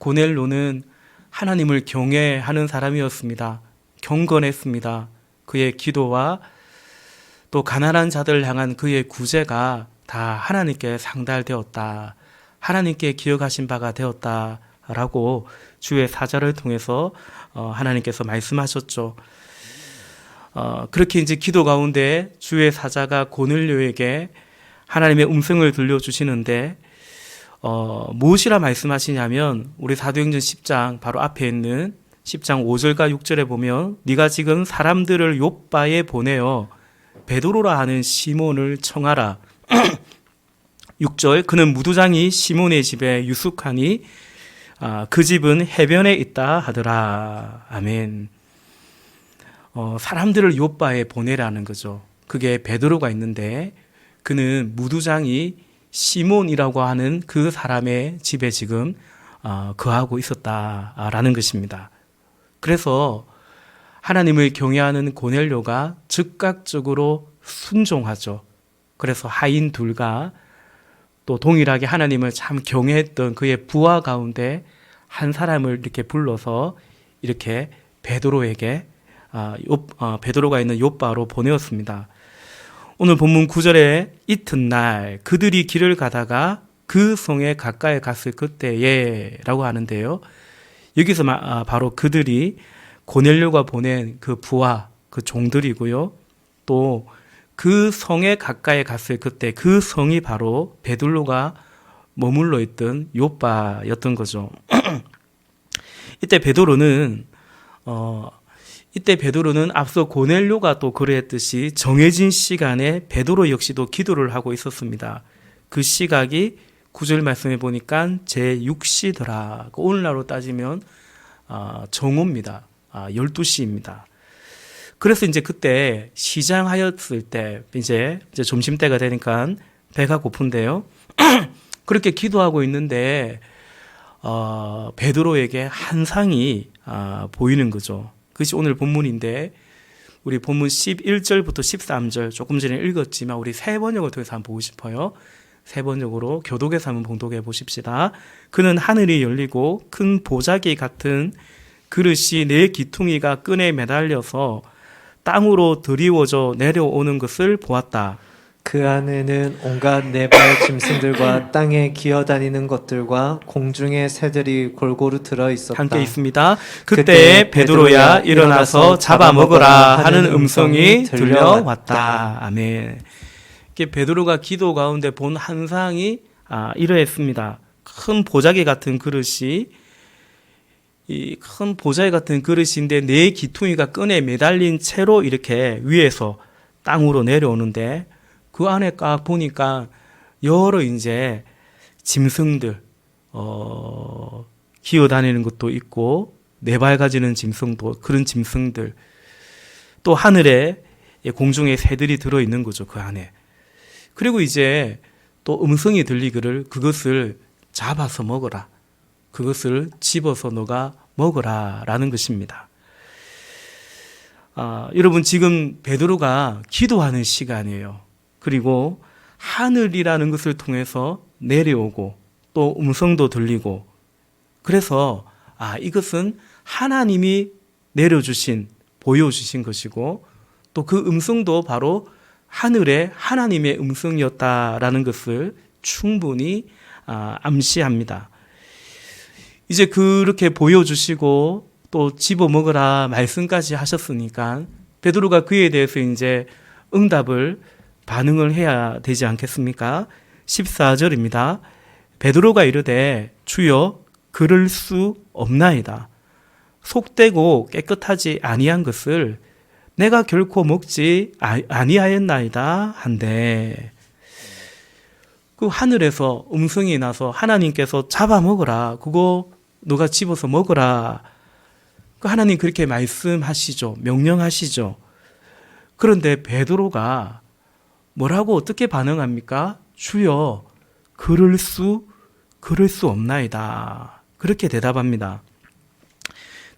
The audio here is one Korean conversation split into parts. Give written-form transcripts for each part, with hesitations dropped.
고넬료는 하나님을 경외하는 사람이었습니다. 경건했습니다. 그의 기도와 또 가난한 자들을 향한 그의 구제가 다 하나님께 상달되었다. 하나님께 기억하신 바가 되었다라고 주의 사자를 통해서 하나님께서 말씀하셨죠. 그렇게 이제 기도 가운데 주의 사자가 고넬료에게 하나님의 음성을 들려주시는데 무엇이라 말씀하시냐면 우리 사도행전 10장 바로 앞에 있는 10장 5절과 6절에 보면 네가 지금 사람들을 욥바에 보내어 베드로라 하는 시몬을 청하라. 6절 그는 무두장이 시몬의 집에 유숙하니 그 집은 해변에 있다 하더라. 아멘. 사람들을 욥바에 보내라는 거죠. 그게 베드로가 있는데 그는 무두장이 시몬이라고 하는 그 사람의 집에 지금 거하고 있었다라는 것입니다. 그래서 하나님을 경외하는 고넬료가 즉각적으로 순종하죠. 그래서 하인 둘과 또 동일하게 하나님을 참 경외했던 그의 부하 가운데 한 사람을 이렇게 불러서 이렇게 베드로에게 베드로가 있는 욥바로 보내었습니다. 오늘 본문 9절에 이튿날 그들이 길을 가다가 그 성에 가까이 갔을 그때에 라고 하는데요. 여기서 바로 그들이 고넬료가 보낸 그 부하, 그 종들이고요. 또 그 성에 가까이 갔을 그때 그 성이 바로 베드로가 머물러 있던 욥바였던 거죠. 이때 베드로는 앞서 고넬료가 또 그랬듯이 정해진 시간에 베드로 역시도 기도를 하고 있었습니다. 그 시각이 9절 말씀해 보니까 제6시더라. 오늘날로 따지면 정오입니다. 12시입니다. 그래서 이제 그때 시장하였을 때 이제 점심때가 되니까 배가 고픈데요. 그렇게 기도하고 있는데 베드로에게 한상이 보이는 거죠. 그것이 오늘 본문인데 우리 본문 11절부터 13절 조금 전에 읽었지만 우리 세 번역을 통해서 한번 보고 싶어요. 세 번역으로 교독에서 한번 봉독해 보십시다. 그는 하늘이 열리고 큰 보자기 같은 그릇이 네 기퉁이가 끈에 매달려서 땅으로 드리워져 내려오는 것을 보았다. 그 안에는 온갖 네 발 짐승들과 땅에 기어다니는 것들과 공중의 새들이 골고루 들어있었다. 함께 있습니다. 그때 베드로야 일어나서 잡아먹으라 하는 음성이 들려왔다. 아멘. 베드로가 기도 가운데 본 환상이 이러했습니다. 큰 보자기 같은 그릇이 이 큰 보자기 같은 그릇인데 네 기퉁이가 끈에 매달린 채로 이렇게 위에서 땅으로 내려오는데 그 안에 딱 보니까 여러 이제 짐승들 기어다니는 것도 있고 네 발 가지는 짐승도 그런 짐승들 또 하늘에 공중에 새들이 들어있는 거죠. 그 안에. 그리고 이제 또 음성이 들리기를 그것을 잡아서 먹어라. 그것을 집어서 너가 먹어라 라는 것입니다. 여러분 지금 베드로가 기도하는 시간이에요. 그리고 하늘이라는 것을 통해서 내려오고 또 음성도 들리고 그래서 이것은 하나님이 내려주신 보여주신 것이고 또 그 음성도 바로 하늘의 하나님의 음성이었다라는 것을 충분히 암시합니다. 이제 그렇게 보여주시고 또 집어먹으라 말씀까지 하셨으니까 베드로가 그에 대해서 이제 반응을 해야 되지 않겠습니까? 14절입니다. 베드로가 이르되 주여 그럴 수 없나이다. 속되고 깨끗하지 아니한 것을 내가 결코 먹지 아니하였나이다 한데 그 하늘에서 음성이 나서 하나님께서 잡아먹으라. 그거 너가 집어서 먹으라. 그 하나님 그렇게 말씀하시죠. 명령하시죠. 그런데 베드로가 뭐라고 어떻게 반응합니까? 주여 그럴 수 없나이다. 그렇게 대답합니다.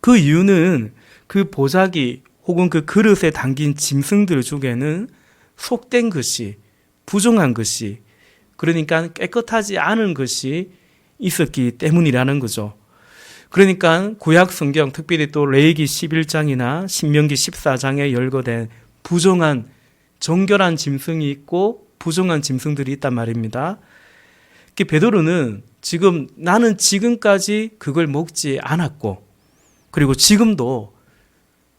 그 이유는 그 보자기 혹은 그 그릇에 담긴 짐승들 중에는 속된 것이 부정한 것이 그러니까 깨끗하지 않은 것이 있었기 때문이라는 거죠. 그러니까 구약 성경, 특별히 또 레위기 11장이나 신명기 14장에 열거된 부정한 정결한 짐승이 있고 부정한 짐승들이 있단 말입니다. 베드로는 지금 나는 지금까지 그걸 먹지 않았고 그리고 지금도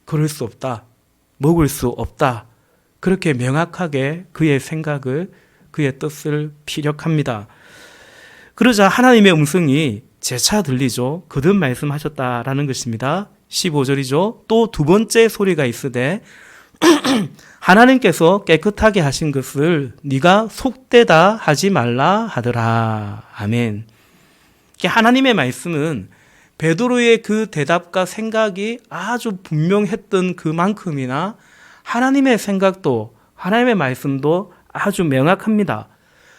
그럴 수 없다. 먹을 수 없다. 그렇게 명확하게 그의 생각을 그의 뜻을 피력합니다. 그러자 하나님의 음성이 재차 들리죠. 거듭 말씀하셨다라는 것입니다. 15절이죠. 또 두 번째 소리가 있으되 하나님께서 깨끗하게 하신 것을 네가 속되다 하지 말라 하더라. 아멘. 하나님의 말씀은 베드로의 그 대답과 생각이 아주 분명했던 그만큼이나 하나님의 생각도 하나님의 말씀도 아주 명확합니다.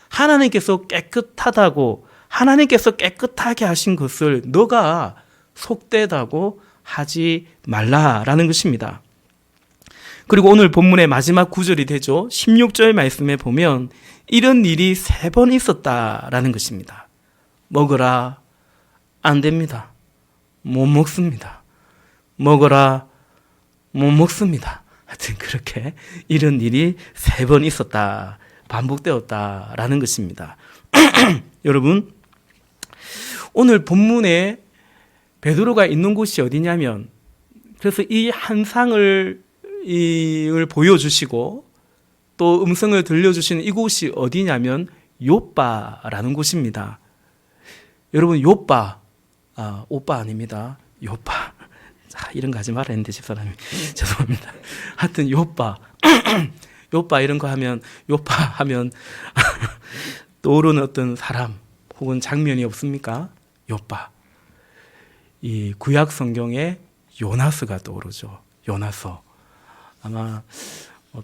하나님께서 깨끗하다고 하나님께서 깨끗하게 하신 것을 너가 속되다고 하지 말라라는 것입니다. 그리고 오늘 본문의 마지막 구절이 되죠. 16절 말씀에 보면 이런 일이 3번 있었다라는 것입니다. 먹으라, 안 됩니다. 못 먹습니다. 먹어라, 못 먹습니다. 하여튼 그렇게 이런 일이 3번 있었다, 반복되었다라는 것입니다. 여러분, 오늘 본문에 베드로가 있는 곳이 어디냐면, 그래서 이 한상을 보여주시고 또 음성을 들려주시는 이곳이 어디냐면 요빠라는 곳입니다. 여러분, 요빠, 오빠 아닙니다. 요빠. 이런 거 하지 말아야 했는데 집사람이 죄송합니다. 하여튼 요빠 요빠 이런 거 하면 요빠 하면 떠오르는 어떤 사람 혹은 장면이 없습니까? 요빠. 이 구약 성경에 요나스가 떠오르죠. 요나서. 아마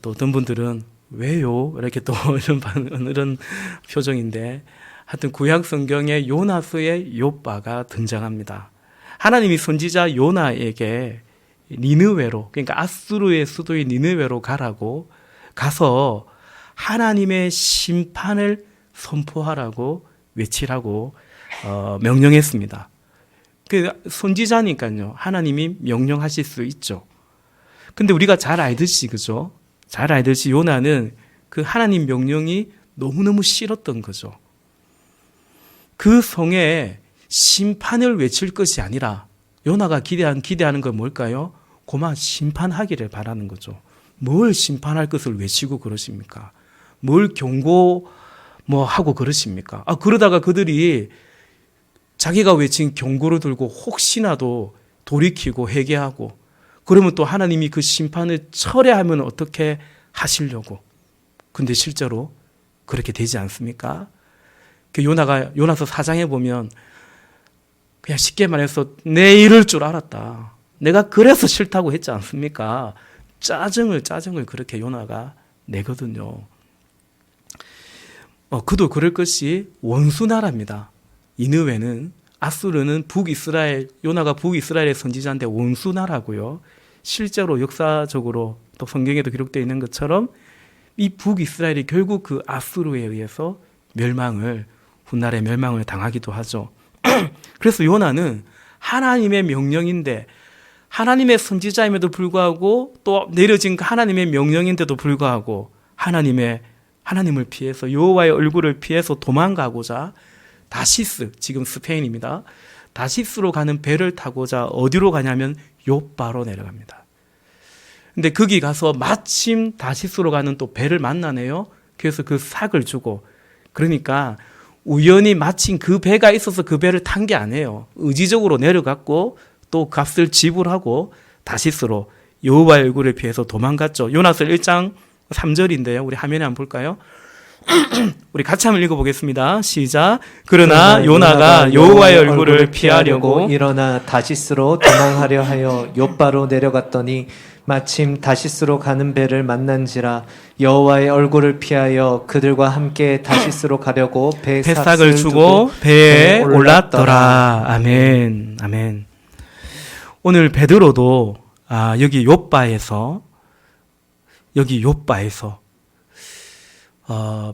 또 어떤 분들은 왜요? 이렇게 또 이런 표정인데, 하여튼 구약 성경에 요나스의 요빠가 등장합니다. 하나님이 선지자 요나에게 니느웨로, 그러니까 아수르의 수도인 니느웨로 가서 하나님의 심판을 선포하라고 외치라고 명령했습니다. 그 선지자니까요. 하나님이 명령하실 수 있죠. 근데 우리가 잘 알듯이, 그죠? 잘 알듯이 요나는 그 하나님 명령이 너무너무 싫었던 거죠. 그 성에 심판을 외칠 것이 아니라 요나가 기대하는 건 뭘까요? 고만 심판하기를 바라는 거죠. 뭘 심판할 것을 외치고 그러십니까? 뭘 경고 하고 그러십니까? 그러다가 그들이 자기가 외친 경고를 들고 혹시나도 돌이키고 회개하고 그러면 또 하나님이 그 심판을 철회하면 어떻게 하시려고. 근데 실제로 그렇게 되지 않습니까? 그 요나서 4장에 보면 그냥 쉽게 말해서 내 이럴 줄 알았다. 내가 그래서 싫다고 했지 않습니까? 짜증을 그렇게 요나가 내거든요. 그도 그럴 것이 원수나라입니다. 니느웨는, 아수르는 북이스라엘, 요나가 북이스라엘의 선지자인데 원수나라고요. 실제로 역사적으로 또 성경에도 기록되어 있는 것처럼 이 북이스라엘이 결국 그 아수르에 의해서 훗날에 멸망을 당하기도 하죠. 그래서 요나는 하나님의 명령인데, 하나님의 선지자임에도 불구하고 또 내려진 하나님의 명령인데도 불구하고 하나님을 피해서 여호와의 얼굴을 피해서 도망가고자 다시스, 지금 스페인입니다. 다시스로 가는 배를 타고자 어디로 가냐면 요빠로 내려갑니다. 근데 거기 가서 마침 다시스로 가는 또 배를 만나네요. 그래서 그 삭을 주고, 그러니까 우연히 마침 그 배가 있어서 그 배를 탄 게 아니에요. 의지적으로 내려갔고 또 값을 지불하고 다시스로 여호와의 얼굴을 피해서 도망갔죠. 요나서 1장 3절인데요. 우리 화면에 한번 볼까요? 우리 같이 한번 읽어보겠습니다. 시작. 그러나 요나가 여호와의 얼굴을 피하려고 일어나 다시스로 도망하려 하여 요빠로 내려갔더니 마침 다시스로 가는 배를 만난지라 여호와의 얼굴을 피하여 그들과 함께 다시스로 가려고 배삭을 주고 배에 올랐더라. 아멘. 아멘. 오늘 베드로도 여기 요빠에서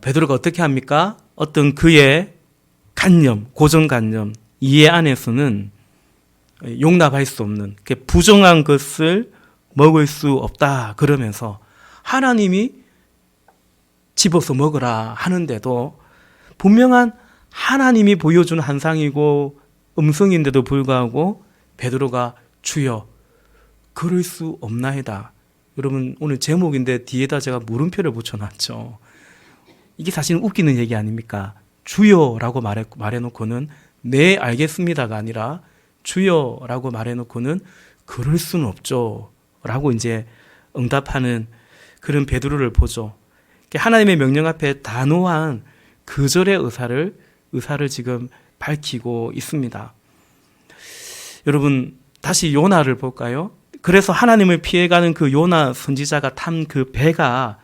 베드로가 어떻게 합니까? 어떤 그의 고정관념, 이해 안에서는 용납할 수 없는 부정한 것을 먹을 수 없다 그러면서 하나님이 집어서 먹으라 하는데도 분명한 하나님이 보여준 환상이고 음성인데도 불구하고 베드로가 주여 그럴 수 없나이다. 여러분 오늘 제목인데 뒤에다 제가 물음표를 붙여놨죠. 이게 사실은 웃기는 얘기 아닙니까? 주여라고 말해놓고는 네 알겠습니다가 아니라 주여라고 말해놓고는 그럴 수는 없죠 라고 이제 응답하는 그런 베드로를 보죠. 하나님의 명령 앞에 단호한 거절의 의사를 지금 밝히고 있습니다. 여러분 다시 요나를 볼까요? 그래서 하나님을 피해가는 그 요나 선지자가 탄 그 배가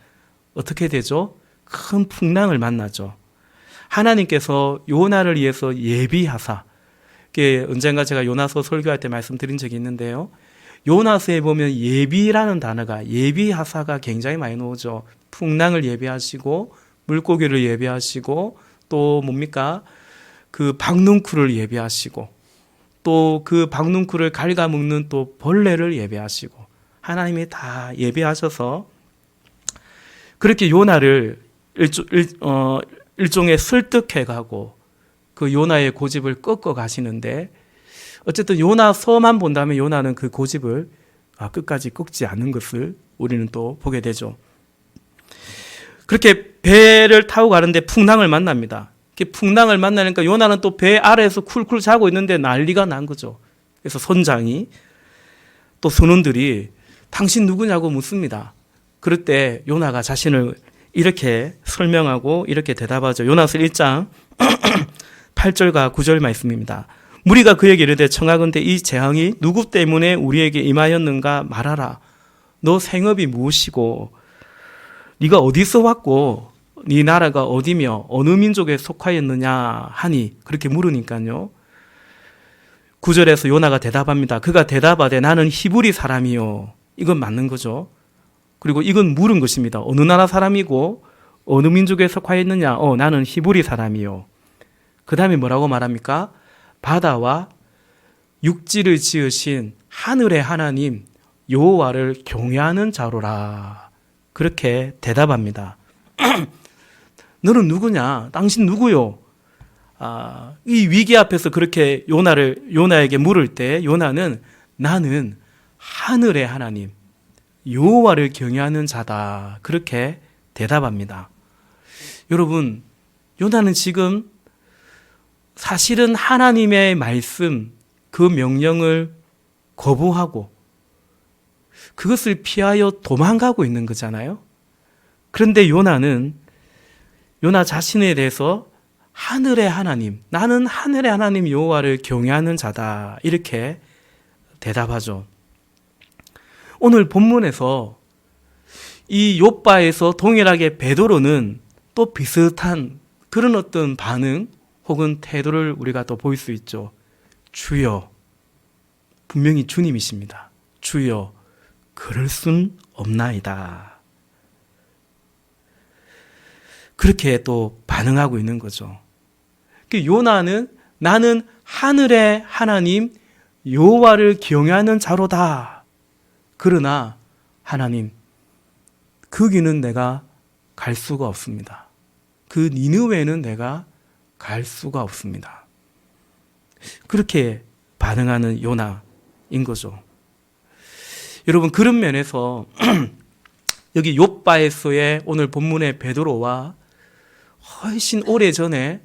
어떻게 되죠? 큰 풍랑을 만나죠. 하나님께서 요나를 위해서 예비하사, 언젠가 제가 요나서 설교할 때 말씀드린 적이 있는데요. 요나서에 보면 예비라는 단어가, 예비하사가 굉장히 많이 나오죠. 풍랑을 예비하시고 물고기를 예비하시고 또 뭡니까? 그 박농쿨을 예비하시고 또 그 박농쿨을 갉아먹는 또 벌레를 예비하시고 하나님이 다 예비하셔서 그렇게 요나를 일종의 설득해가고 그 요나의 고집을 꺾어 가시는데 어쨌든 요나서만 본다면 요나는 그 고집을 끝까지 꺾지 않는 것을 우리는 또 보게 되죠. 그렇게 배를 타고 가는데 풍랑을 만납니다. 풍랑을 만나니까 요나는 또 배 아래에서 쿨쿨 자고 있는데 난리가 난 거죠. 그래서 선장이 또 선원들이 당신 누구냐고 묻습니다. 그럴 때 요나가 자신을 이렇게 설명하고 이렇게 대답하죠. 요나서 1장 8절과 9절 말씀입니다. 무리가 그에게 이르되 청하건대 이 재앙이 누구 때문에 우리에게 임하였는가 말하라. 너 생업이 무엇이고 네가 어디서 왔고 네 나라가 어디며 어느 민족에 속하였느냐 하니 그렇게 물으니까요. 9절에서 요나가 대답합니다. 그가 대답하되 나는 히브리 사람이요. 이건 맞는 거죠. 그리고 이건 물은 것입니다. 어느 나라 사람이고 어느 민족에 속하였느냐? 나는 히브리 사람이요. 그 다음에 뭐라고 말합니까? 바다와 육지를 지으신 하늘의 하나님 여호와를 경외하는 자로라. 그렇게 대답합니다. 너는 누구냐? 당신 누구요? 이 위기 앞에서 그렇게 요나에게 물을 때 요나는 나는 하늘의 하나님 여호와를 경외하는 자다. 그렇게 대답합니다. 여러분, 요나는 지금 사실은 하나님의 말씀, 그 명령을 거부하고 그것을 피하여 도망가고 있는 거잖아요. 그런데 요나 자신에 대해서 하늘의 하나님, 나는 하늘의 하나님 여호와를 경외하는 자다. 이렇게 대답하죠. 오늘 본문에서 이 욥바에서 동일하게 베드로는 또 비슷한 그런 어떤 반응 혹은 태도를 우리가 또 볼 수 있죠. 주여, 분명히 주님이십니다. 주여, 그럴 순 없나이다. 그렇게 또 반응하고 있는 거죠. 요나는 나는 하늘의 하나님 여호와를 경외하는 자로다. 그러나 하나님, 거기는 내가 갈 수가 없습니다. 그 니느웨는 내가 갈 수가 없습니다. 그렇게 반응하는 요나인 거죠. 여러분, 그런 면에서 여기 욥바에서의 오늘 본문의 베드로와 훨씬 오래전에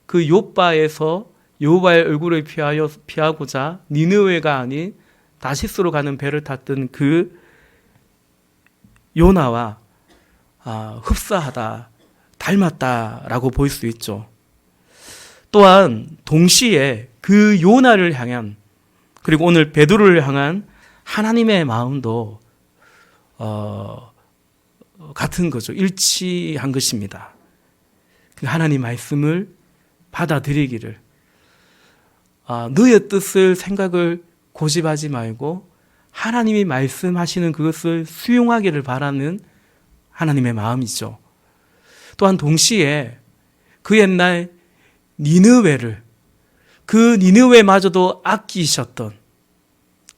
그 욥바에서 여호와의 얼굴을 피하고자 니느웨가 아닌 다시스로 가는 배를 탔던 그 요나와 흡사하다, 닮았다라고 볼 수 있죠. 또한 동시에 그 요나를 향한 그리고 오늘 베드로를 향한 하나님의 마음도 같은 거죠. 일치한 것입니다. 하나님 말씀을 받아들이기를 너의 뜻을 생각을 고집하지 말고 하나님이 말씀하시는 그것을 수용하기를 바라는 하나님의 마음이죠. 또한 동시에 그 옛날 니느웨를 그 니느웨마저도 아끼셨던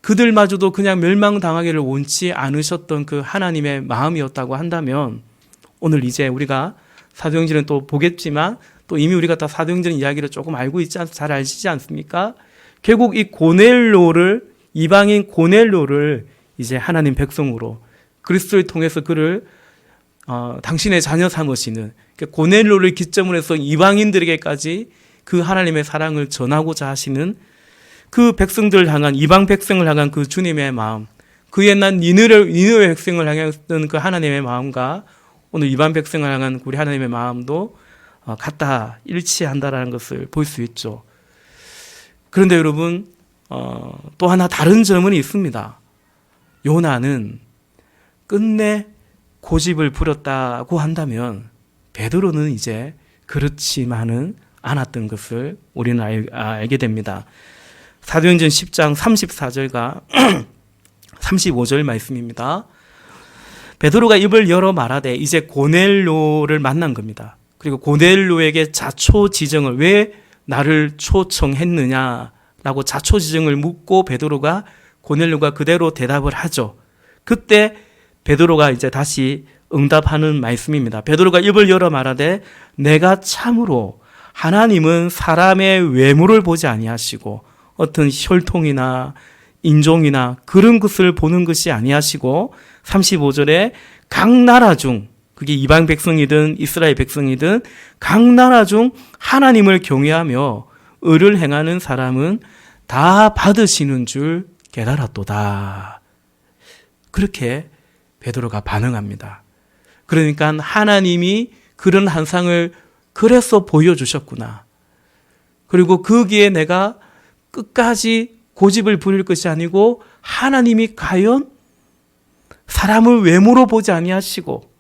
그들마저도 그냥 멸망당하기를 원치 않으셨던 그 하나님의 마음이었다고 한다면 오늘 이제 우리가 사도행전은 또 보겠지만 또 이미 우리가 다 사도행전 이야기를 조금 알고 잘 아시지 않습니까? 결국 이 이방인 고넬료를 이제 하나님 백성으로 그리스도를 통해서 그를 당신의 자녀 삼으시는 고넬료를 기점으로 해서 이방인들에게까지 그 하나님의 사랑을 전하고자 하시는 그 백성들을 향한 이방 백성을 향한 그 주님의 마음, 그 옛날 니느웨 백성을 향했던 그 하나님의 마음과 오늘 이방 백성을 향한 우리 하나님의 마음도 같다, 일치한다라는 것을 볼 수 있죠. 그런데 여러분 또 하나 다른 점은 있습니다. 요나는 끝내 고집을 부렸다고 한다면 베드로는 이제 그렇지만은 않았던 것을 우리는 알게 됩니다. 사도행전 10장 34절과 35절 말씀입니다. 베드로가 입을 열어 말하되 이제 고넬료를 만난 겁니다. 그리고 고넬료에게 자초지정을 왜 나를 초청했느냐라고 자초지정을 묻고 베드로가 고넬료가 그대로 대답을 하죠. 그때 베드로가 이제 다시 응답하는 말씀입니다. 베드로가 입을 열어 말하되 내가 참으로 하나님은 사람의 외모를 보지 아니하시고 어떤 혈통이나 인종이나 그런 것을 보는 것이 아니하시고 35절에 각 나라 중 그게 이방 백성이든 이스라엘 백성이든 각 나라 중 하나님을 경외하며 의를 행하는 사람은 다 받으시는 줄 깨달았도다. 그렇게 베드로가 반응합니다. 그러니까 하나님이 그런 한상을 그래서 보여주셨구나. 그리고 거기에 내가 끝까지 고집을 부릴 것이 아니고 하나님이 과연 사람을 외모로 보지 아니하시고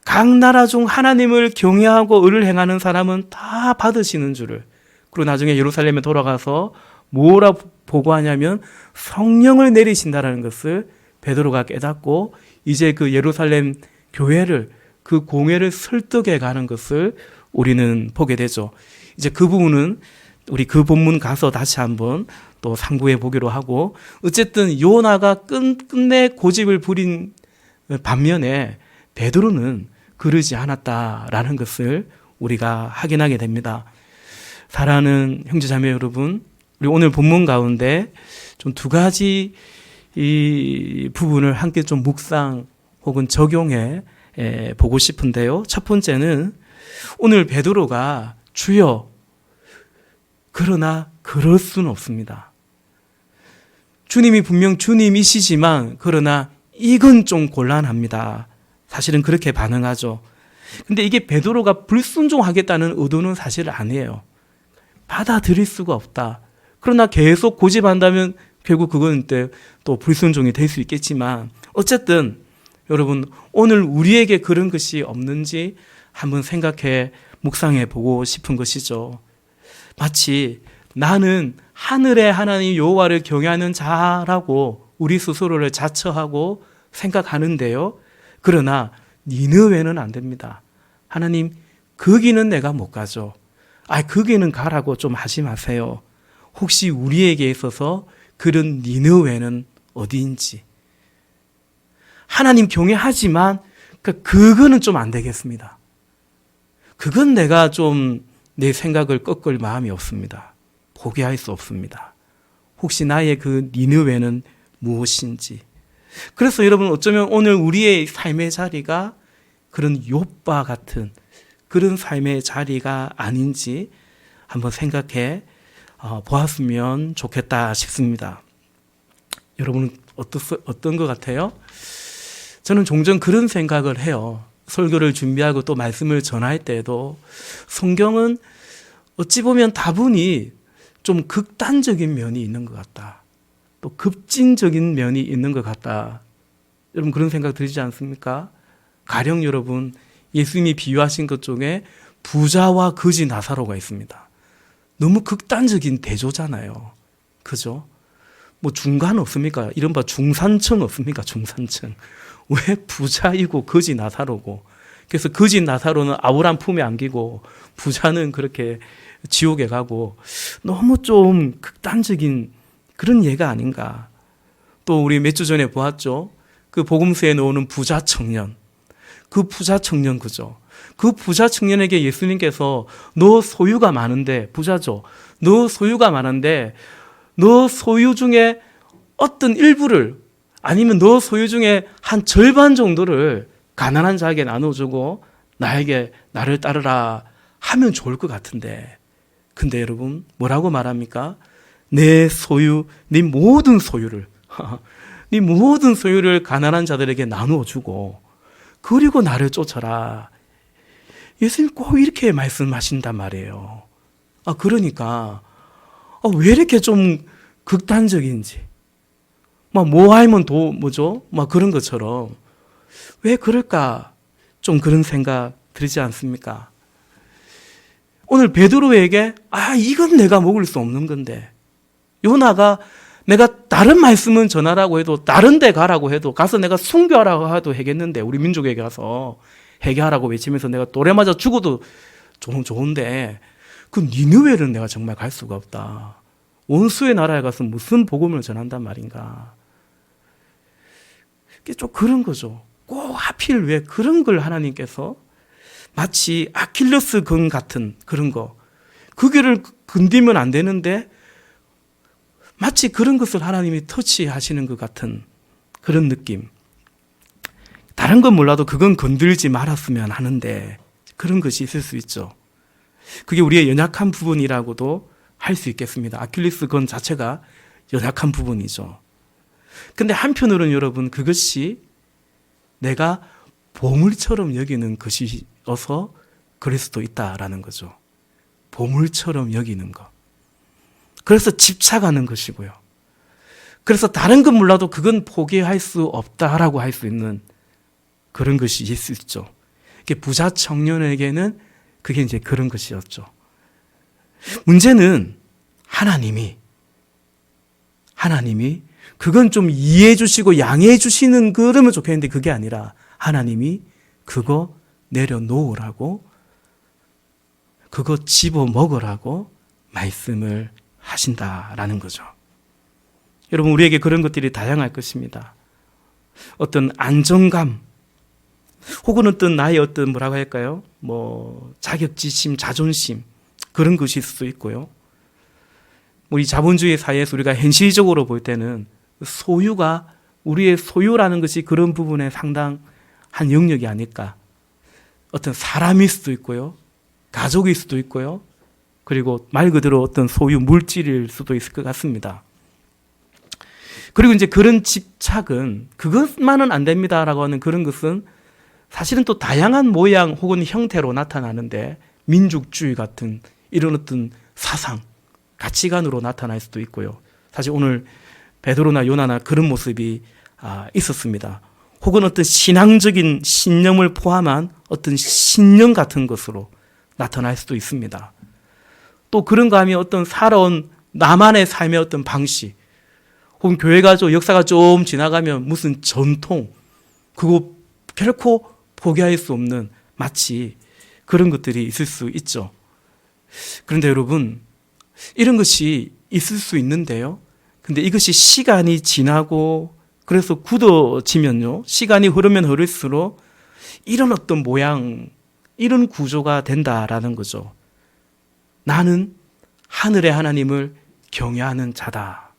각 나라 중 하나님을 경외하고 의를 행하는 사람은 다 받으시는 줄을. 그리고 나중에 예루살렘에 돌아가서 뭐라 보고하냐면 성령을 내리신다라는 것을 베드로가 깨닫고 이제 그 예루살렘 교회를 그 공회를 설득해 가는 것을 우리는 보게 되죠. 이제 그 부분은 우리 그 본문 가서 다시 한번 또 상고해 보기로 하고, 어쨌든 요나가 끝내 고집을 부린 반면에 베드로는 그러지 않았다라는 것을 우리가 확인하게 됩니다. 사랑하는 형제자매 여러분, 우리 오늘 본문 가운데 좀 두 가지 이 부분을 함께 좀 묵상 혹은 적용해 보고 싶은데요. 첫 번째는 오늘 베드로가 주여, 그러나 그럴 수는 없습니다. 주님이 분명 주님이시지만 그러나 이건 좀 곤란합니다. 사실은 그렇게 반응하죠. 근데 이게 베드로가 불순종하겠다는 의도는 사실 아니에요. 받아들일 수가 없다. 그러나 계속 고집한다면 결국 그건 또 불순종이 될 수 있겠지만, 어쨌든 여러분 오늘 우리에게 그런 것이 없는지 한번 생각해 묵상해 보고 싶은 것이죠. 마치 나는 하늘의 하나님 여호와를 경외하는 자라고 우리 스스로를 자처하고 생각하는데요. 그러나 니느웨는 안 됩니다. 하나님, 거기는 내가 못 가죠. 거기는 가라고 좀 하지 마세요. 혹시 우리에게 있어서 그런 니느웨는 어디인지. 하나님 경외하지만 그거는 좀 안 되겠습니다. 그건 내가 좀 내 생각을 꺾을 마음이 없습니다. 포기할 수 없습니다. 혹시 나의 그 니느웨는 무엇인지. 그래서 여러분 어쩌면 오늘 우리의 삶의 자리가 그런 욥과 같은 그런 삶의 자리가 아닌지 한번 생각해 보았으면 좋겠다 싶습니다. 여러분은 어떤 것 같아요? 저는 종종 그런 생각을 해요. 설교를 준비하고 또 말씀을 전할 때도 성경은 어찌 보면 다분히 좀 극단적인 면이 있는 것 같다. 또 급진적인 면이 있는 것 같다. 여러분 그런 생각 들지 않습니까? 가령 여러분 예수님이 비유하신 것 중에 부자와 거지 나사로가 있습니다. 너무 극단적인 대조잖아요. 그죠? 뭐 중간 없습니까? 이른바 중산층 없습니까? 중산층. 왜 부자이고 거지 나사로고. 그래서 거지 나사로는 아우란 품에 안기고 부자는 그렇게 지옥에 가고, 너무 좀 극단적인 그런 예가 아닌가. 또 우리 몇 주 전에 보았죠. 그 복음서에 나오는 부자 청년. 그 부자 청년 그죠. 그 부자 청년에게 예수님께서 너 소유가 많은데, 부자죠. 너 소유가 많은데 너 소유 중에 어떤 일부를, 아니면 너 소유 중에 한 절반 정도를 가난한 자에게 나눠주고 나를 따르라 하면 좋을 것 같은데, 근데 여러분 뭐라고 말합니까? 내 소유, 네 모든 소유를 네 모든 소유를 가난한 자들에게 나누어주고 그리고 나를 쫓아라. 예수님 꼭 이렇게 말씀하신단 말이에요. 그러니까 왜 이렇게 좀 극단적인지, 뭐 하면 뭐죠? 그런 것처럼 왜 그럴까? 좀 그런 생각 들지 않습니까? 오늘 베드로에게 이건 내가 먹을 수 없는 건데, 요나가 내가 다른 말씀은 전하라고 해도, 다른 데 가라고 해도, 가서 내가 순교하라고 해도 하겠는데, 우리 민족에게 가서 회개하라고 외치면서 내가 돌에 맞아 죽어도 좋은데, 그 니느웨를 내가 정말 갈 수가 없다. 원수의 나라에 가서 무슨 복음을 전한단 말인가. 이게 좀 그런 거죠. 꼭 하필 왜 그런 걸 하나님께서 마치 아킬레스 건 같은 그런 거, 그 길을 건드리면 안 되는데 마치 그런 것을 하나님이 터치하시는 것 같은 그런 느낌. 다른 건 몰라도 그건 건들지 말았으면 하는데 그런 것이 있을 수 있죠. 그게 우리의 연약한 부분이라고도 할 수 있겠습니다. 아킬레스 건 자체가 연약한 부분이죠. 근데 한편으로는 여러분, 그것이 내가 보물처럼 여기는 것이어서 그럴 수도 있다라는 거죠. 보물처럼 여기는 것. 그래서 집착하는 것이고요. 그래서 다른 건 몰라도 그건 포기할 수 없다라고 할 수 있는 그런 것이 있을 수 있죠. 부자 청년에게는 그게 이제 그런 것이었죠. 문제는 하나님이 그건 좀 이해해 주시고 양해해 주시는 그러면 좋겠는데, 그게 아니라 하나님이 그거 내려놓으라고, 그거 집어 먹으라고 말씀을 하신다라는 거죠. 여러분, 우리에게 그런 것들이 다양할 것입니다. 어떤 안정감, 혹은 어떤 나의 어떤 뭐라고 할까요? 자격지심, 자존심, 그런 것일 수도 있고요. 우리 자본주의 사회에서 우리가 현실적으로 볼 때는 소유가, 우리의 소유라는 것이 그런 부분에 상당한 영역이 아닐까. 어떤 사람일 수도 있고요. 가족일 수도 있고요. 그리고 말 그대로 어떤 소유, 물질일 수도 있을 것 같습니다. 그리고 이제 그런 집착은 그것만은 안 됩니다라고 하는 그런 것은 사실은 또 다양한 모양 혹은 형태로 나타나는데, 민족주의 같은 이런 어떤 사상, 가치관으로 나타날 수도 있고요. 사실 오늘 베드로나 요나나 그런 모습이 있었습니다. 혹은 어떤 신앙적인 신념을 포함한 어떤 신념 같은 것으로 나타날 수도 있습니다. 또 그런가 하면 어떤 살아온 나만의 삶의 어떤 방식, 혹은 교회가 역사가 좀 지나가면 무슨 전통, 그거 결코 포기할 수 없는 마치 그런 것들이 있을 수 있죠. 그런데 여러분, 이런 것이 있을 수 있는데요. 근데 이것이 시간이 지나고 그래서 굳어지면요, 시간이 흐르면 흐를수록 이런 어떤 모양, 이런 구조가 된다라는 거죠. 나는 하늘의 하나님을 경외하는 자다.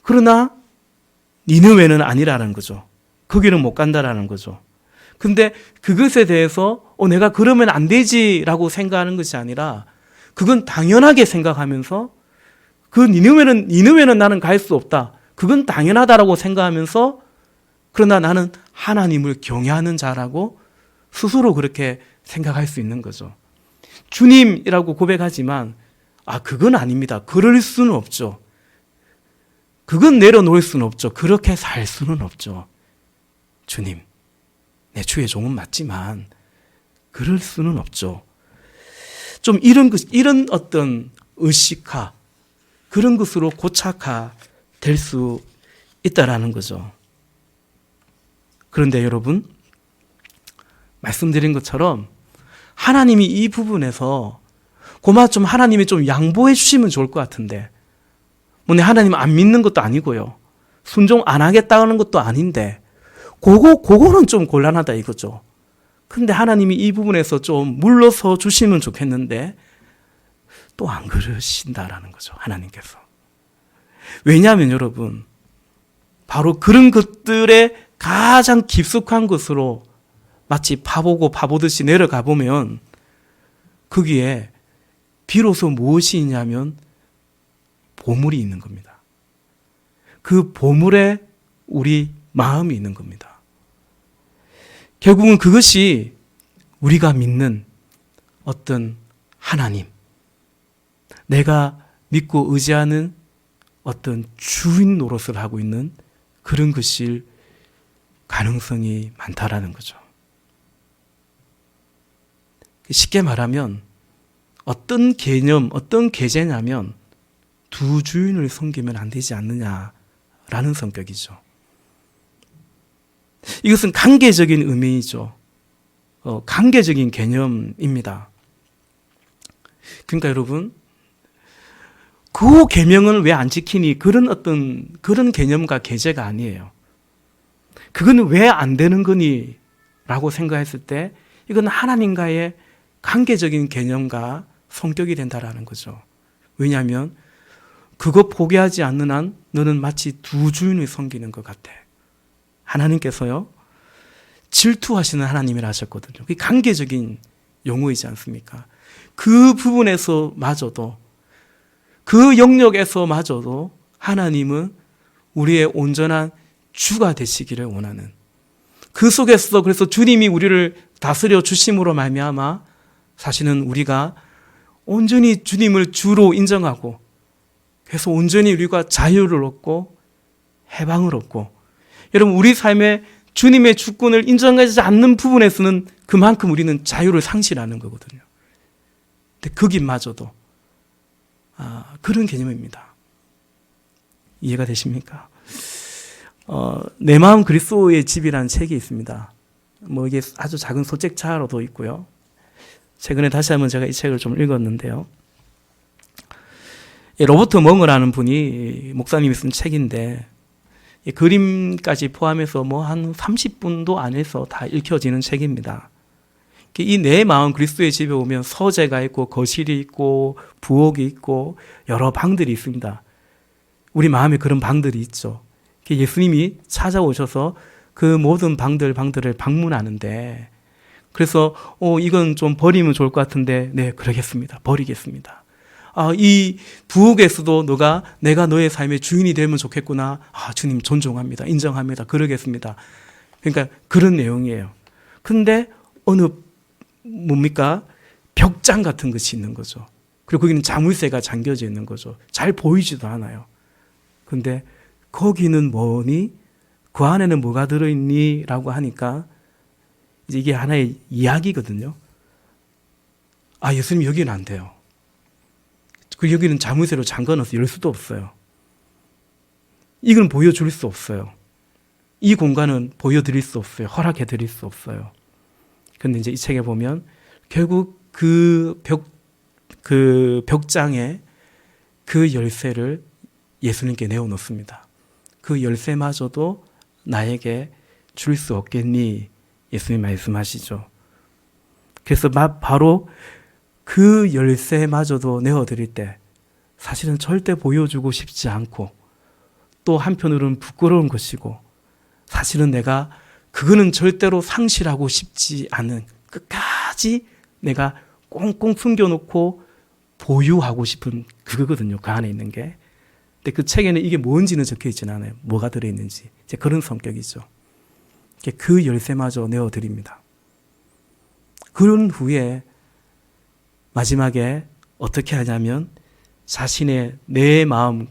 그러나 니느웨는 아니라는 거죠. 거기는 못 간다라는 거죠. 근데 그것에 대해서 내가 그러면 안 되지라고 생각하는 것이 아니라, 그건 당연하게 생각하면서, 그 니느웨는 나는 갈 수 없다, 그건 당연하다라고 생각하면서, 그러나 나는 하나님을 경외하는 자라고 스스로 그렇게 생각할 수 있는 거죠. 주님이라고 고백하지만 그건 아닙니다, 그럴 수는 없죠, 그건 내려놓을 수는 없죠, 그렇게 살 수는 없죠. 주님, 내 주의 종은 맞지만 그럴 수는 없죠. 좀 이런 어떤 의식화, 그런 것으로 고착화 될 수 있다라는 거죠. 그런데 여러분, 말씀드린 것처럼 하나님이 이 부분에서 고마 좀 하나님이 좀 양보해 주시면 좋을 것 같은데, 뭐 내 하나님 안 믿는 것도 아니고요. 순종 안 하겠다는 것도 아닌데 그거는 좀 곤란하다 이거죠. 근데 하나님이 이 부분에서 좀 물러서 주시면 좋겠는데 또 안 그러신다라는 거죠. 하나님께서. 왜냐하면 여러분 바로 그런 것들에 가장 깊숙한 것으로 마치 파보고 파보듯이 내려가 보면 거기에 비로소 무엇이 있냐면 보물이 있는 겁니다. 그 보물에 우리 마음이 있는 겁니다. 결국은 그것이 우리가 믿는 어떤 하나님, 내가 믿고 의지하는 어떤 주인 노릇을 하고 있는 그런 것일 가능성이 많다라는 거죠. 쉽게 말하면 어떤 개념, 어떤 계제냐면 두 주인을 섬기면 안 되지 않느냐라는 성격이죠. 이것은 관계적인 의미이죠. 관계적인 개념입니다. 그러니까 여러분, 그 계명을 왜 안 지키니? 그런 개념과 계제가 아니에요. 그거는 왜 안 되는 거니? 라고 생각했을 때 이건 하나님과의 관계적인 개념과 성격이 된다라는 거죠. 왜냐하면 그거 포기하지 않는 한 너는 마치 두 주인을 섬기는 것 같아. 하나님께서요, 질투하시는 하나님이라 하셨거든요. 그게 관계적인 용어이지 않습니까? 그 부분에서마저도, 그 영역에서마저도 하나님은 우리의 온전한 주가 되시기를 원하는, 그 속에서 그래서 주님이 우리를 다스려 주심으로 말미암아 사실은 우리가 온전히 주님을 주로 인정하고 그래서 온전히 우리가 자유를 얻고 해방을 얻고, 여러분 우리 삶에 주님의 주권을 인정하지 않는 부분에서는 그만큼 우리는 자유를 상실하는 거거든요. 근데 거기마저도 그런 개념입니다. 이해가 되십니까? 내 마음 그리스도의 집이라는 책이 있습니다. 뭐 이게 아주 작은 소책자로도 있고요. 최근에 다시 한번 제가 이 책을 좀 읽었는데요. 로버트 멍어라는 분이 목사님이 쓴 책인데 그림까지 포함해서 뭐 한 30분도 안에서 다 읽혀지는 책입니다. 이 내 마음 그리스도의 집에 오면 서재가 있고 거실이 있고 부엌이 있고 여러 방들이 있습니다. 우리 마음에 그런 방들이 있죠. 예수님이 찾아오셔서 그 모든 방들을 방문하는데, 그래서 이건 좀 버리면 좋을 것 같은데 네 그러겠습니다. 버리겠습니다. 이 부엌에서도 내가 너의 삶의 주인이 되면 좋겠구나. 주님 존중합니다. 인정합니다. 그러겠습니다. 그러니까 그런 내용이에요. 근데 뭡니까? 벽장 같은 것이 있는 거죠. 그리고 거기는 자물쇠가 잠겨져 있는 거죠. 잘 보이지도 않아요. 근데 거기는 뭐니? 그 안에는 뭐가 들어있니? 라고 하니까 이제 이게 하나의 이야기거든요. 예수님 여기는 안 돼요. 여기는 자물쇠로 잠궈놔서 열 수도 없어요. 이건 보여줄 수 없어요. 이 공간은 보여드릴 수 없어요. 허락해드릴 수 없어요. 근데 이제 이 책에 보면 결국 그 벽장에 그 열쇠를 예수님께 내어놓습니다. 그 열쇠마저도 나에게 줄 수 없겠니? 예수님 말씀하시죠. 그래서 바로 그 열쇠마저도 내어드릴 때 사실은 절대 보여주고 싶지 않고 또 한편으로는 부끄러운 것이고, 사실은 내가 그거는 절대로 상실하고 싶지 않은, 끝까지 내가 꽁꽁 숨겨놓고 보유하고 싶은 그거거든요. 그 안에 있는 게. 근데 그 책에는 이게 뭔지는 적혀 있지는 않아요. 뭐가 들어있는지. 이제 그런 성격이죠. 그 열쇠마저 내어드립니다. 그런 후에 마지막에 어떻게 하냐면 자신의 내 마음,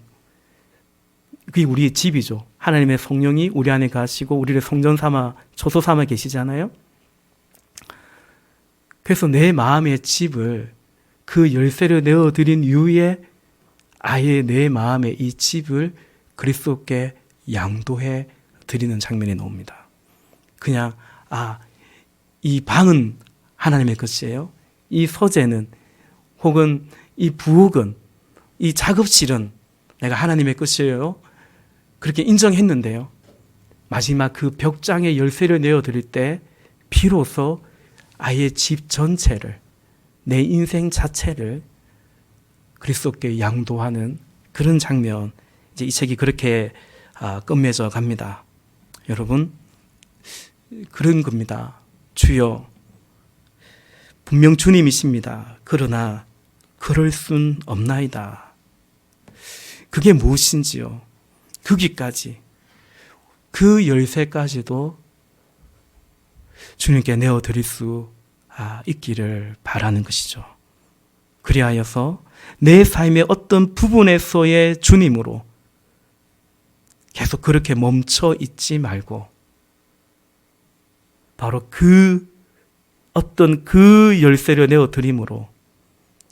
그게 우리의 집이죠. 하나님의 성령이 우리 안에 가시고 우리를 성전 삼아 초소 삼아 계시잖아요. 그래서 내 마음의 집을, 그 열쇠를 내어드린 이후에 아예 내 마음의 이 집을 그리스도께 양도해 드리는 장면이 나옵니다. 그냥 이 방은 하나님의 것이에요. 이 서재는, 혹은 이 부엌은, 이 작업실은 내가 하나님의 것이에요. 그렇게 인정했는데요. 마지막 그 벽장의 열쇠를 내어드릴 때 비로소 아예 집 전체를, 내 인생 자체를 그리스도께 양도하는 그런 장면, 이제 이 책이 그렇게 끝맺어 갑니다. 여러분, 그런 겁니다. 주여, 분명 주님이십니다. 그러나 그럴 순 없나이다. 그게 무엇인지요? 거기까지, 그 열쇠까지도 주님께 내어드릴 수 있기를 바라는 것이죠. 그리하여서 내 삶의 어떤 부분에서의 주님으로 계속 그렇게 멈춰 있지 말고 바로 그 어떤 그 열쇠를 내어드림으로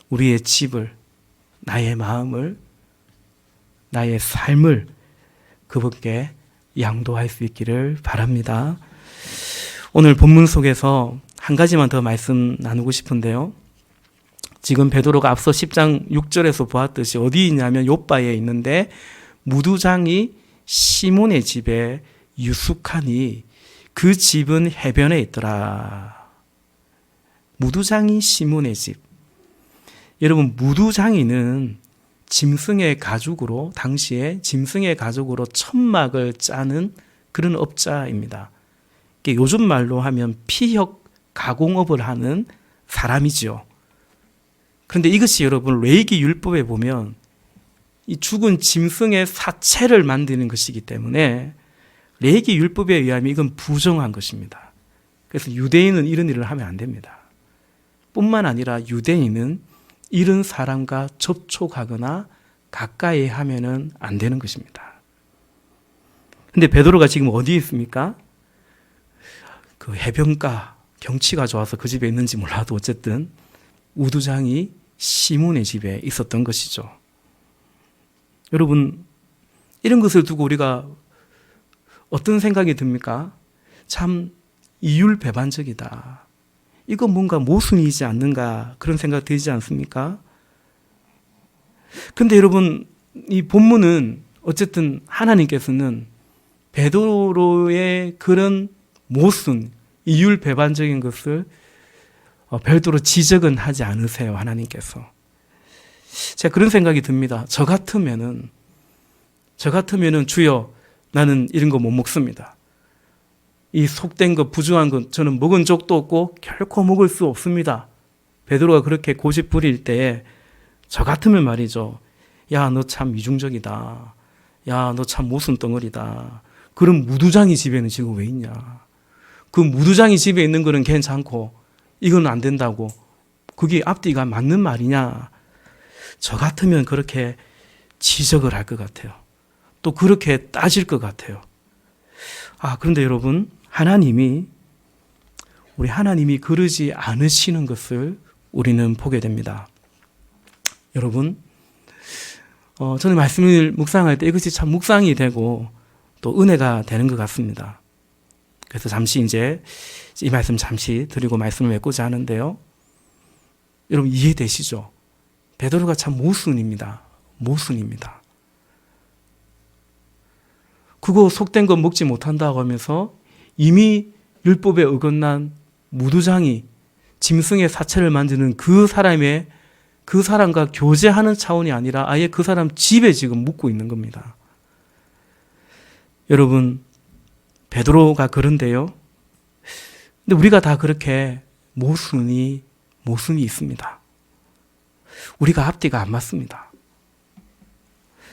우리의 집을, 나의 마음을, 나의 삶을 그분께 양도할 수 있기를 바랍니다. 오늘 본문 속에서 한 가지만 더 말씀 나누고 싶은데요. 지금 베드로가 앞서 10장 6절에서 보았듯이 어디 있냐면 욥바에 있는데 무두장이 시몬의 집에 유숙하니 그 집은 해변에 있더라. 무두장이 시몬의 집. 여러분, 무두장이는 짐승의 가죽으로, 당시에 짐승의 가죽으로 천막을 짜는 그런 업자입니다. 요즘 말로 하면 피혁 가공업을 하는 사람이죠. 그런데 이것이 여러분 레위기 율법에 보면 이 죽은 짐승의 사체를 만드는 것이기 때문에 레위기 율법에 의하면 이건 부정한 것입니다. 그래서 유대인은 이런 일을 하면 안 됩니다. 뿐만 아니라 유대인은 이런 사람과 접촉하거나 가까이 하면은 안 되는 것입니다. 근데 베드로가 지금 어디에 있습니까? 그 해변가, 경치가 좋아서 그 집에 있는지 몰라도 어쨌든 우두장이 시몬의 집에 있었던 것이죠. 여러분, 이런 것을 두고 우리가 어떤 생각이 듭니까? 참 이율배반적이다. 이건 뭔가 모순이지 않는가, 그런 생각 들지 않습니까? 그런데 여러분, 이 본문은 어쨌든 하나님께서는 베드로의 그런 모순, 이율배반적인 것을 별도로 지적은 하지 않으세요, 하나님께서. 제가 그런 생각이 듭니다. 저 같으면은 주여, 나는 이런 거 못 먹습니다. 이 속된 것, 부정한 것 저는 먹은 적도 없고 결코 먹을 수 없습니다. 베드로가 그렇게 고집 부릴 때에 저 같으면 말이죠. 야, 너 참 이중적이다. 야, 너 참 모순 덩어리다. 그럼 무두장이 집에는 지금 왜 있냐? 그 무두장이 집에 있는 거는 괜찮고 이건 안 된다고. 그게 앞뒤가 맞는 말이냐? 저 같으면 그렇게 지적을 할 것 같아요. 또 그렇게 따질 것 같아요. 그런데 여러분, 우리 하나님이 그러지 않으시는 것을 우리는 보게 됩니다. 여러분, 저는 말씀을 묵상할 때 이것이 참 묵상이 되고 또 은혜가 되는 것 같습니다. 그래서 잠시 이제 이 말씀 잠시 드리고 말씀을 맺고자 하는데요. 여러분 이해되시죠? 베드로가 참 모순입니다. 모순입니다. 그거 속된 거 먹지 못한다고 하면서 이미 율법에 어긋난 무두장이 짐승의 사체를 만드는 그 사람과 교제하는 차원이 아니라 아예 그 사람 집에 지금 묵고 있는 겁니다. 여러분, 베드로가 그런데요. 근데 우리가 다 그렇게 모순이 있습니다. 우리가 앞뒤가 안 맞습니다.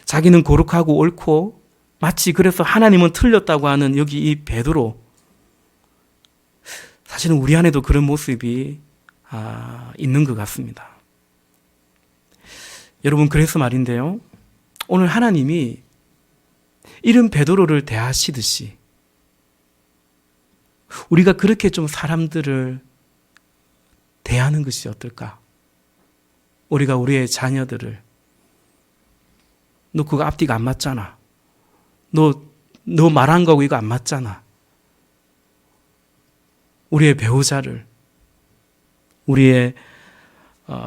자기는 거룩하고 옳고 마치 그래서 하나님은 틀렸다고 하는 여기 이 베드로, 사실은 우리 안에도 그런 모습이 있는 것 같습니다. 여러분, 그래서 말인데요. 오늘 하나님이 이런 베드로를 대하시듯이 우리가 그렇게 좀 사람들을 대하는 것이 어떨까? 우리가 우리의 자녀들을, 너 그거 앞뒤가 안 맞잖아. 너 말한 거하고 이거 안 맞잖아. 우리의 배우자를, 우리의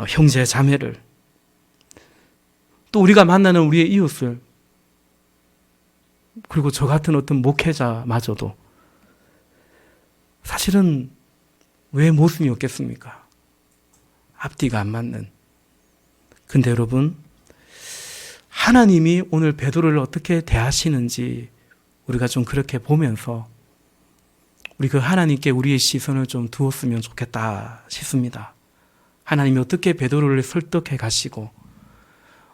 형제 자매를, 또 우리가 만나는 우리의 이웃을, 그리고 저 같은 어떤 목회자마저도 사실은 왜 모순이 없겠습니까? 앞뒤가 안 맞는. 근데 여러분, 하나님이 오늘 베드로를 어떻게 대하시는지 우리가 좀 그렇게 보면서 우리 그 하나님께 우리의 시선을 좀 두었으면 좋겠다 싶습니다. 하나님이 어떻게 베드로를 설득해 가시고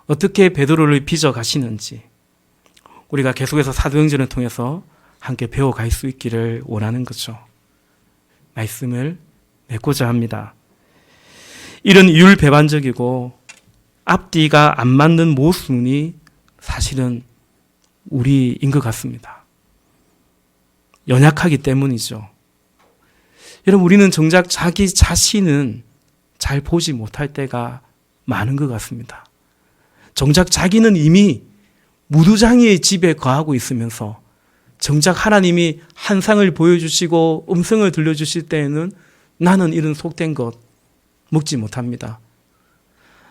어떻게 베드로를 빚어 가시는지 우리가 계속해서 사도행전을 통해서 함께 배워갈 수 있기를 원하는 거죠. 말씀을 맺고자 합니다. 이런 이율배반적이고 앞뒤가 안 맞는 모순이 사실은 우리인 것 같습니다. 연약하기 때문이죠. 여러분, 우리는 정작 자기 자신은 잘 보지 못할 때가 많은 것 같습니다. 정작 자기는 이미 무두장이의 집에 거하고 있으면서 정작 하나님이 한상을 보여주시고 음성을 들려주실 때에는 나는 이런 속된 것 먹지 못합니다.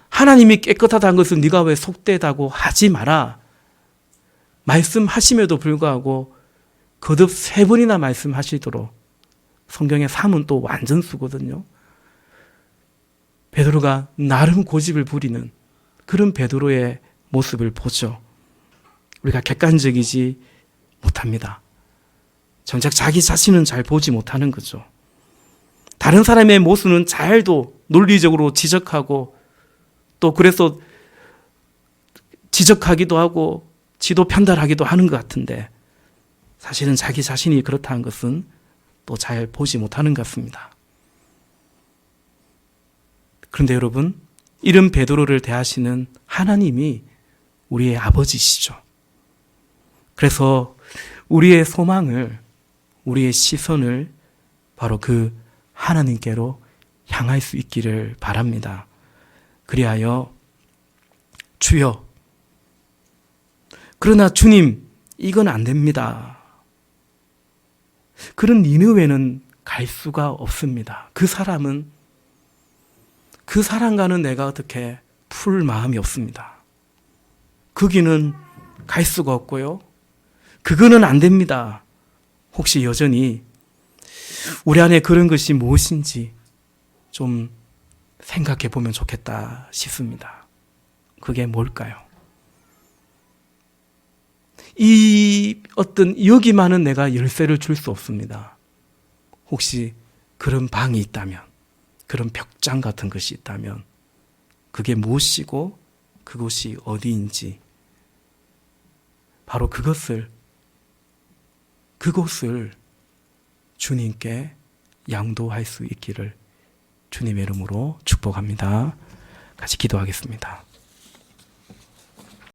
하나님이 깨끗하다는 것을 네가 왜 속되다고 하지 마라. 말씀하심에도 불구하고 거듭 3번이나 말씀하시도록 성경의 3은 또 완전수거든요. 베드로가 나름 고집을 부리는 그런 베드로의 모습을 보죠. 우리가 객관적이지 못합니다. 정작 자기 자신은 잘 보지 못하는 거죠. 다른 사람의 모습은 잘도 논리적으로 지적하고 또 그래서 지적하기도 하고 지도 편달하기도 하는 것 같은데 사실은 자기 자신이 그렇다는 것은 또 잘 보지 못하는 것 같습니다. 그런데 여러분, 이런 베드로를 대하시는 하나님이 우리의 아버지시죠. 그래서 우리의 소망을, 우리의 시선을 바로 그 하나님께로 향할 수 있기를 바랍니다. 그리하여 주여, 그러나 주님, 이건 안 됩니다. 그런 니느웨는 갈 수가 없습니다. 그 사람과는 내가 어떻게 풀 마음이 없습니다. 거기는 갈 수가 없고요. 그거는 안 됩니다. 혹시 여전히 우리 안에 그런 것이 무엇인지 좀 생각해 보면 좋겠다 싶습니다. 그게 뭘까요? 이 어떤 여기만은 내가 열쇠를 줄 수 없습니다. 혹시 그런 방이 있다면, 그런 벽장 같은 것이 있다면 그게 무엇이고 그곳이 어디인지 바로 그곳을 주님께 양도할 수 있기를 주님의 이름으로 축복합니다. 같이 기도하겠습니다.